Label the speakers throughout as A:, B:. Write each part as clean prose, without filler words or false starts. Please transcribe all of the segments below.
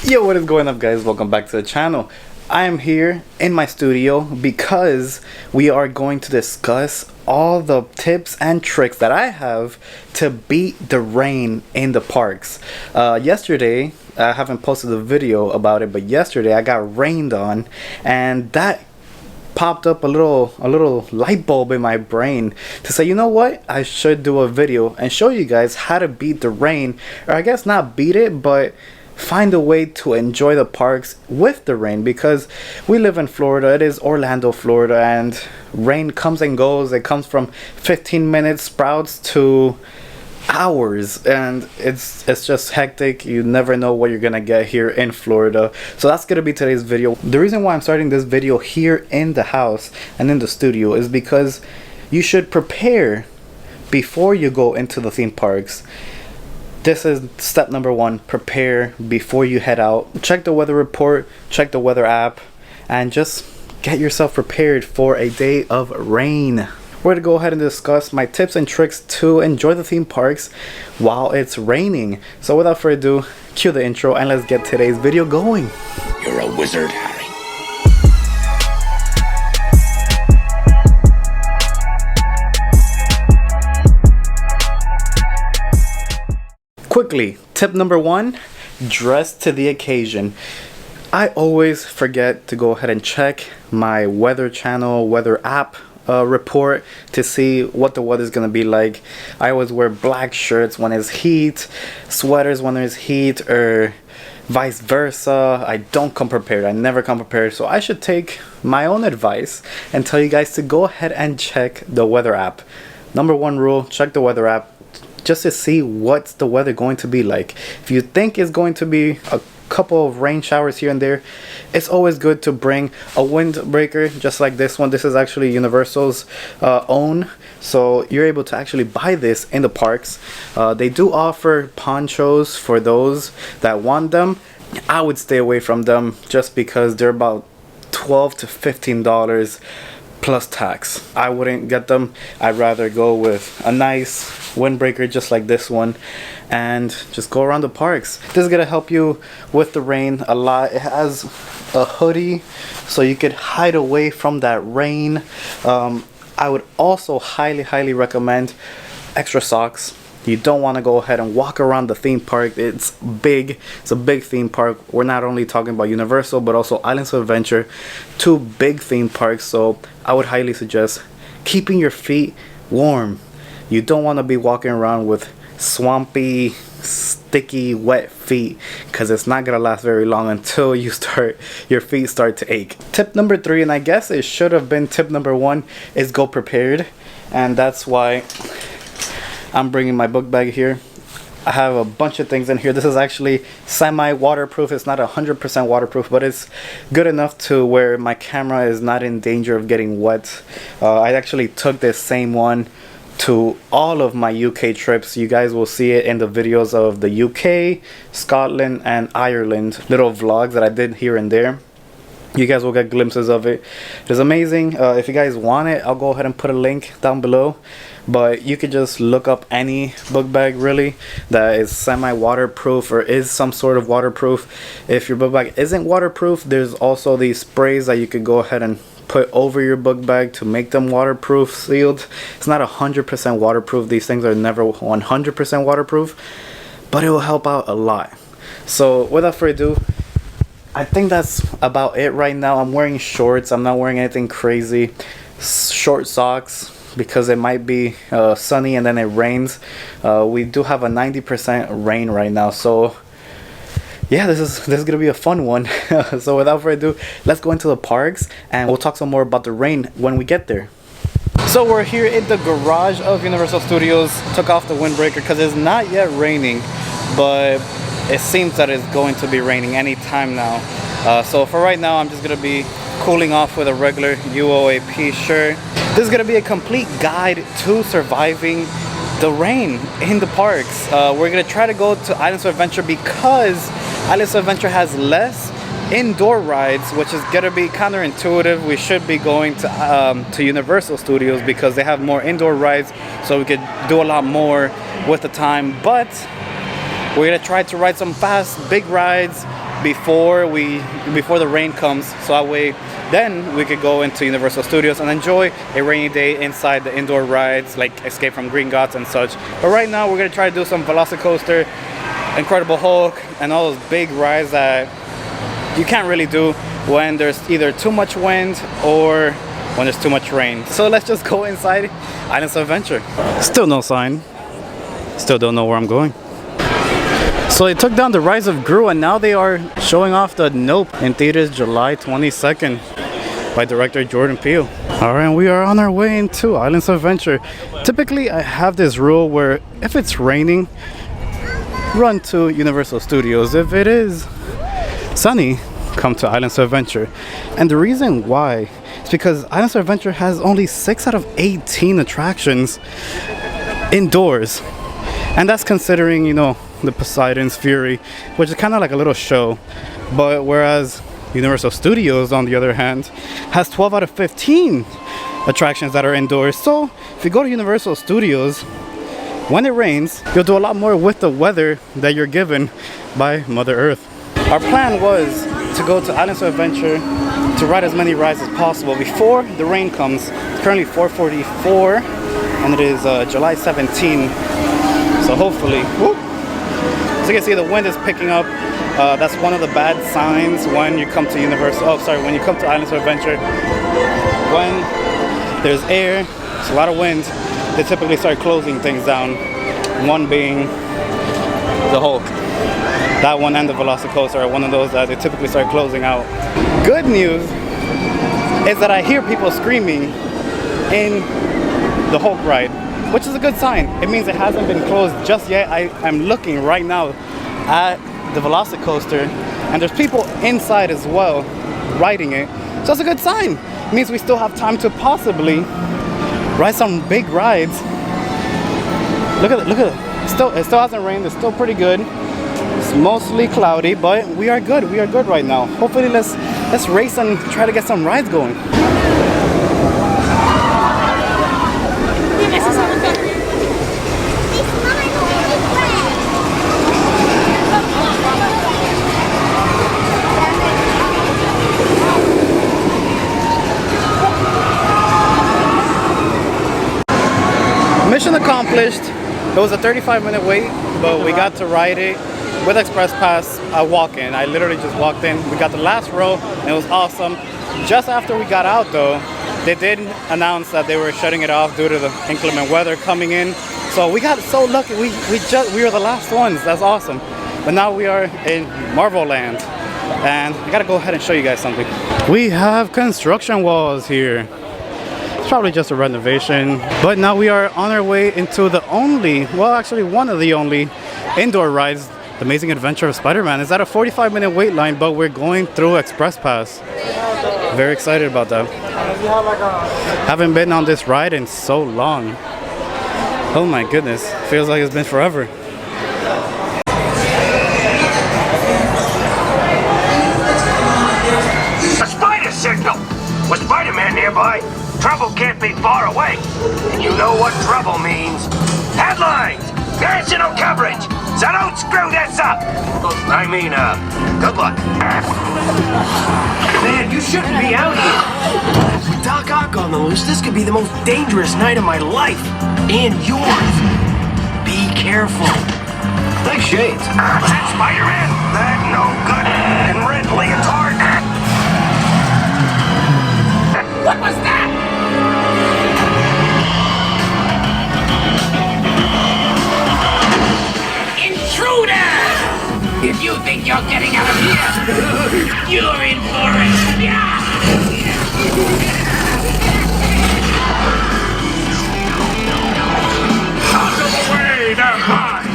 A: Yo, what is going up, guys? Welcome back to the channel. I am here in my studio because we are going to discuss all the tips and tricks that I have to beat the rain in the parks. Yesterday, I haven't posted a video about it, but yesterday I got rained on, and that popped up a little light bulb in my brain to say, you know what, I should do a video and show you guys how to beat the rain, or I guess not beat it, but find a way to enjoy the parks with the rain, because we live in Florida. It is Orlando, Florida, and rain comes and goes. It comes from 15-minute sprouts to hours, and it's just hectic. You never know what you're gonna get here in Florida. So that's gonna be today's video. The reason why I'm starting this video here in the house and in the studio is because you should prepare before you go into the theme parks. This is step number one: prepare before you head out. Check the weather report, check the weather app, and just get yourself prepared for a day of rain. We're gonna go ahead and discuss my tips and tricks to enjoy the theme parks while it's raining. So without further ado, cue the intro and let's get today's video going.
B: You're a wizard, Harry.
A: Quickly, tip number one: dress to the occasion. I always forget to go ahead and check my weather channel, weather app report to see what the weather is going to be like. I always wear black shirts when it's heat, sweaters when there's heat, or vice versa. I don't come prepared. I never come prepared. So I should take my own advice and tell you guys to go ahead and check the weather app. Number one rule: check the weather app just to see what's the weather going to be like. If you think it's going to be a couple of rain showers here and there, it's always good to bring a windbreaker just like this one. This is actually Universal's own, so you're able to actually buy this in the parks. They do offer ponchos for those that want them. I would stay away from them just because they're about $12 to $15 plus tax. I wouldn't get them. I'd rather go with a nice windbreaker just like this one and just go around the parks. This is gonna help you with the rain a lot. It has a hoodie so you could hide away from that rain. I would also highly recommend extra socks. You don't want to go ahead and walk around the theme park. It's big. It's a big theme park. We're not only talking about Universal, but also Islands of Adventure, two big theme parks. So I would highly suggest keeping your feet warm. You don't want to be walking around with swampy, sticky, wet feet, because it's not gonna last very long until your feet start to ache. Tip number three, and I guess it should have been tip number one, is go prepared. And that's why I'm bringing my book bag here. I have a bunch of things in here. This is actually semi-waterproof. It's not 100% waterproof, but it's good enough to where my camera is not in danger of getting wet. I actually took this same one to all of my UK trips. You guys will see it in the videos of the UK, Scotland, and Ireland little vlogs that I did here and there. You guys will get glimpses of it. It's amazing. If you guys want it, I'll go ahead and put a link down below. But you could just look up any book bag really that is semi-waterproof or is some sort of waterproof. If your book bag isn't waterproof, there's also these sprays that you could go ahead and put over your book bag to make them waterproof sealed. It's not 100% waterproof. These things are never 100% waterproof, but it will help out a lot. So without further ado, I think that's about it right now. I'm wearing shorts. I'm not wearing anything crazy. Short socks because it might be sunny and then it rains. We do have a 90% rain right now, so yeah, this is gonna be a fun one. So without further ado, let's go into the parks and we'll talk some more about the rain when we get there. So we're here in the garage of Universal Studios. Took off the windbreaker because it's not yet raining, but it seems that it's going to be raining any time now. So for right now, I'm just gonna be cooling off with a regular UOAP shirt. This is gonna be a complete guide to surviving the rain in the parks. We're gonna try to go to Islands of Adventure because Islands of Adventure has less indoor rides, which is gonna be counterintuitive. We should be going to Universal Studios because they have more indoor rides, so we could do a lot more with the time. But we're gonna try to ride some fast, big rides before the rain comes, so that way then we could go into Universal Studios and enjoy a rainy day inside the indoor rides like Escape from Green Gots and such. But right now we're gonna try to do some Velocicoaster, Incredible Hulk, and all those big rides that you can't really do when there's either too much wind or when there's too much rain. So let's just go inside Islands of Adventure. Still no sign. Still don't know where I'm going. So they took down the Rise of Gru and now they are showing off the Nope in theaters July 22nd by director Jordan Peele. Alright, we are on our way into Islands of Adventure. Typically I have this rule where if it's raining, run to Universal Studios. If it is sunny, come to Islands of Adventure. And the reason why is because Islands of Adventure has only 6 out of 18 attractions indoors. And that's considering, you know, the Poseidon's Fury, which is kind of like a little show. But whereas Universal Studios, on the other hand, has 12 out of 15 attractions that are indoors. So if you go to Universal Studios, when it rains, you'll do a lot more with the weather that you're given by Mother Earth. Our plan was to go to Islands of Adventure to ride as many rides as possible before the rain comes. It's currently 4:44 and it is July 17. So hopefully, whoop. So you can see the wind is picking up. That's one of the bad signs when you come to when you come to Islands of Adventure. When there's air, it's a lot of wind, they typically start closing things down. One being the Hulk. That one and the Velocicoaster are one of those that they typically start closing out. Good news is that I hear people screaming in the Hulk ride, which is a good sign. It means it hasn't been closed just yet. I'm looking right now at the Velocicoaster and there's people inside as well riding it. So that's a good sign. It means we still have time to possibly ride some big rides. Look at it. It still hasn't rained. It's still pretty good. It's mostly cloudy, but we are good. We are good right now. Hopefully let's race and try to get some rides going. Mission accomplished. It was a 35-minute wait, but we got to ride it with Express Pass walk-in. I literally just walked in. We got the last row and it was awesome. Just after we got out though, they did announce that they were shutting it off due to the inclement weather coming in. So we got so lucky. We were the last ones. That's awesome. But now we are in Marvel Land and I gotta go ahead and show you guys something. We have construction walls here. It's probably just a renovation, but now we are on our way into the only, well actually one of the only indoor rides, The Amazing Adventure of Spider-Man. Is at a 45-minute wait line, but we're going through Express Pass. Very excited about that. Haven't been on this ride in so long. Oh my goodness, feels like it's been forever.
C: A spider signal! With Spider-Man nearby, trouble can't be far away. And you know what trouble means. Headlines! National coverage! So don't screw this up! I mean, good luck. Man, you shouldn't be out here. With Doc Ock on the loose, this could be the most dangerous night of my life. And yours. Be careful. Nice shades. That's Spider-Man? That no good. And red leotard. What was that? Intruder! If you think you're getting out of here, you're in for it. Out of the way, they're mine.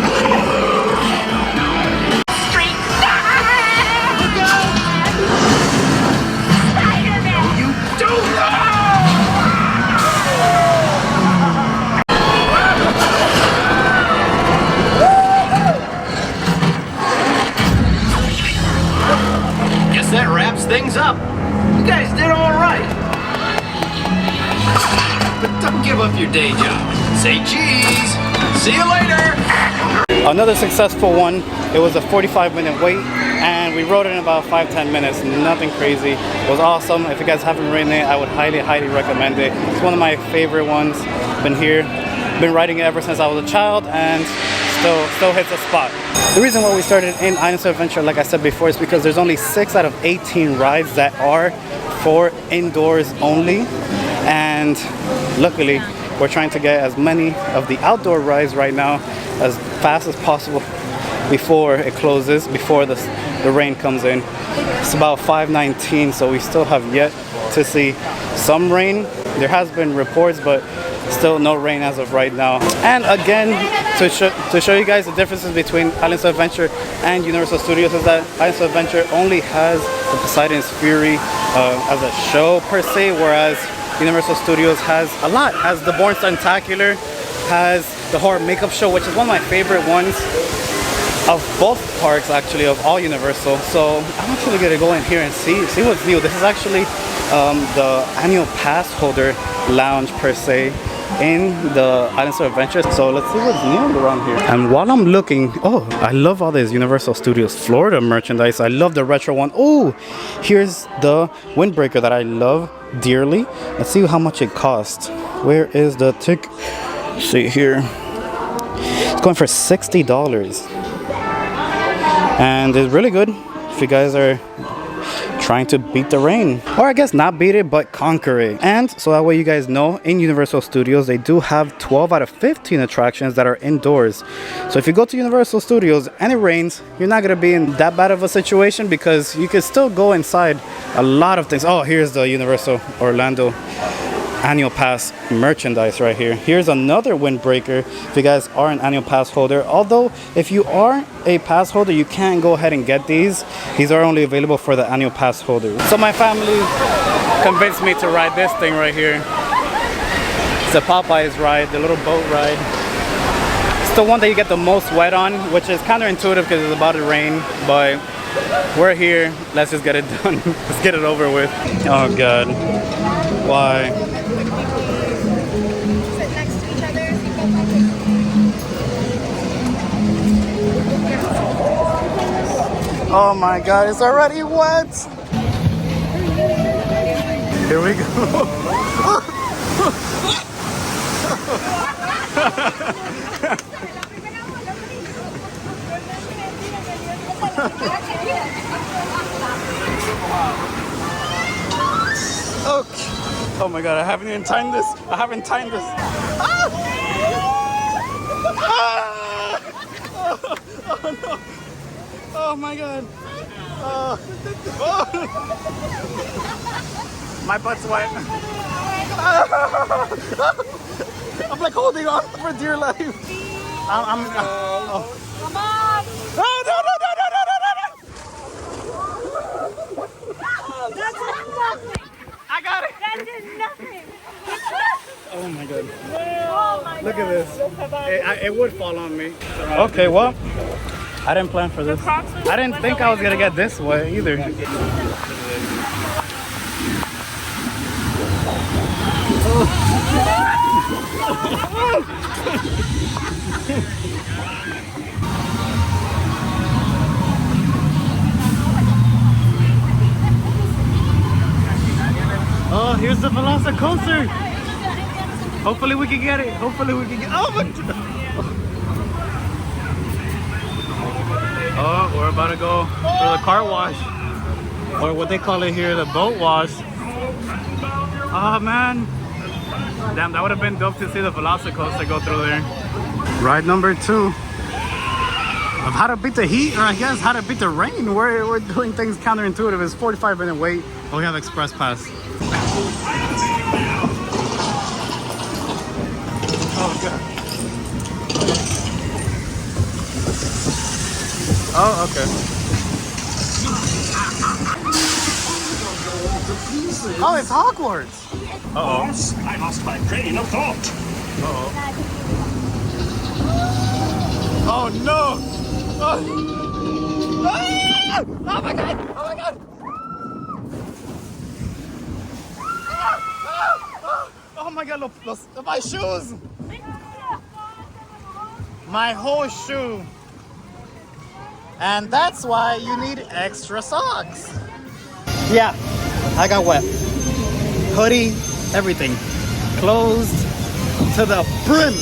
C: Street. Look out! Spider-Man! You do that wraps things up. You guys did all right. But don't give up your day job. Say cheese. See you later.
A: Another successful one. It was a 45-minute wait and and we rode it in about 5-10 minutes. Nothing crazy. It was awesome. If you guys haven't ridden it, I would highly recommend it. It's one of my favorite ones. Been riding it ever since I was a child, and still hits a spot. The reason why we started in Islands of Adventure, like I said before, is because there's only 6 out of 18 rides that are for indoors only, and luckily we're trying to get as many of the outdoor rides right now as fast as possible before it closes, before the rain comes in. It's about 5:19, so we still have yet to see some rain. There has been reports, but still no rain as of right now. And again, to show you guys the differences between Islands of Adventure and Universal Studios, is that Islands of Adventure only has the Poseidon's Fury as a show per se, whereas Universal Studios has a lot. Has the Bourne Stuntacular, has the Horror Makeup Show, which is one of my favorite ones of both parks, actually, of all Universal. So I'm actually gonna go in here and see what's new. This is actually the annual pass holder lounge per se in the Islands of Adventure. So let's see what's new around here. And while I'm looking, oh, I love all this Universal Studios Florida merchandise. I love the retro one. Oh, here's the windbreaker that I love dearly. Let's see how much it costs. Where is the tick? See here. It's going for $60. And it's really good if you guys are trying to beat the rain, or I guess not beat it but conquer it. And so that way you guys know, in Universal Studios they do have 12 out of 15 attractions that are indoors. So if you go to Universal Studios and it rains, you're not gonna be in that bad of a situation, because you can still go inside a lot of things. Oh, here's the Universal Orlando annual pass merchandise right here. Here's another windbreaker if you guys are an annual pass holder. Although if you are a pass holder, you can go ahead and get these. These are only available for the annual pass holders. So my family convinced me to ride this thing right here. It's a Popeyes ride, the little boat ride. It's the one that you get the most wet on, which is counterintuitive because it's about to rain, but we're here. Let's just get it done. Let's get it over with. Oh God, why? Oh my God, it's already wet. Here we go. Okay. Oh my God, I haven't even timed this. I haven't timed this. Ah! Ah! Oh no. Oh my God. Oh. My butt's wet. I'm like holding on for dear life. I'm oh. Come on. Oh, no.
D: That's nothing.
A: I got it.
D: That did nothing.
A: Oh my God.
D: Oh my
A: Look
D: God.
A: at this. It would fall on me. Okay, well, I didn't plan for this. I didn't think I was gonna get this way either. Oh, here's the Velocicoaster. Hopefully we can get it. Oh my God. Oh, we're about to go for the car wash, or what they call it here, the boat wash. Oh man, damn, that would have been dope to see the Velocicoaster go through there. Ride number 2 of how to beat the heat, or I guess how to beat the rain. We're doing things counterintuitive. It's 45-minute wait, but we have express pass. Oh God. Oh, okay. Oh, it's Hogwarts.
E: Uh-oh. I lost my train of thought.
A: Uh-oh. Oh, no. Oh. Ah! Oh, my God. Oh, my God. Oh, my God. My shoes. My whole shoe. And that's why you need extra socks. Yeah, I got wet. Hoodie, everything. Closed to the brim.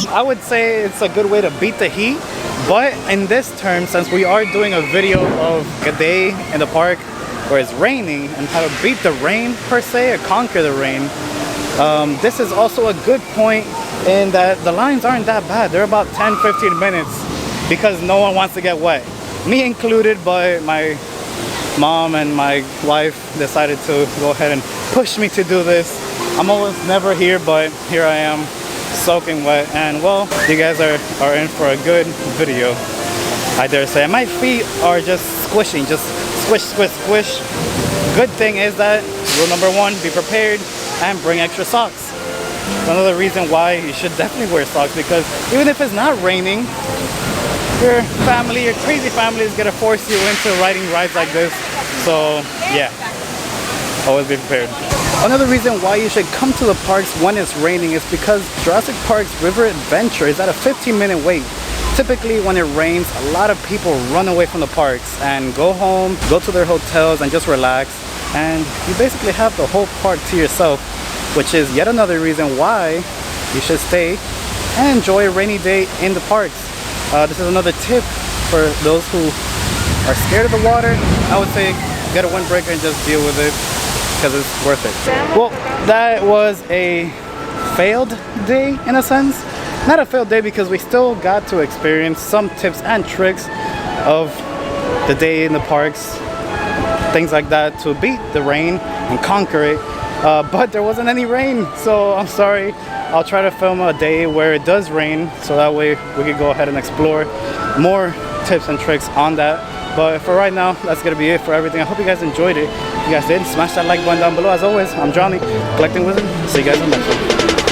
A: I would say it's a good way to beat the heat, but in this term, since we are doing a video of a day in the park where it's raining and how to beat the rain per se, or conquer the rain, this is also a good point in that the lines aren't that bad. They're about 10-15 minutes because no one wants to get wet. Me included, but my mom and my wife decided to go ahead and push me to do this. I'm almost never here, but here I am, soaking wet, and well, you guys are in for a good video, I dare say. And my feet are just squishing, just squish, squish, squish. Good thing is that rule number one, be prepared and bring extra socks. Another reason why you should definitely wear socks, because even if it's not raining, your family, your crazy family is gonna force you into riding rides like this. So yeah, always be prepared. Another reason why you should come to the parks when it's raining is because Jurassic Park's River Adventure is at a 15-minute wait. Typically when it rains, a lot of people run away from the parks and go home, go to their hotels and just relax. And you basically have the whole park to yourself, which is yet another reason why you should stay and enjoy a rainy day in the parks. This is another tip for those who are scared of the water. I would say get a windbreaker and just deal with it, because it's worth it. Well, that was a failed day in a sense. Not a failed day because we still got to experience some tips and tricks of the day in the parks, things like that, to beat the rain and conquer it. But there wasn't any rain, so I'm sorry. I'll try to film a day where it does rain, so that way we can go ahead and explore more tips and tricks on that. But for right now, that's gonna be it for everything. I hope you guys enjoyed it. If you guys did, smash that like button down below. As always, I'm Johnny, Collecting Wizard. See you guys in the next one.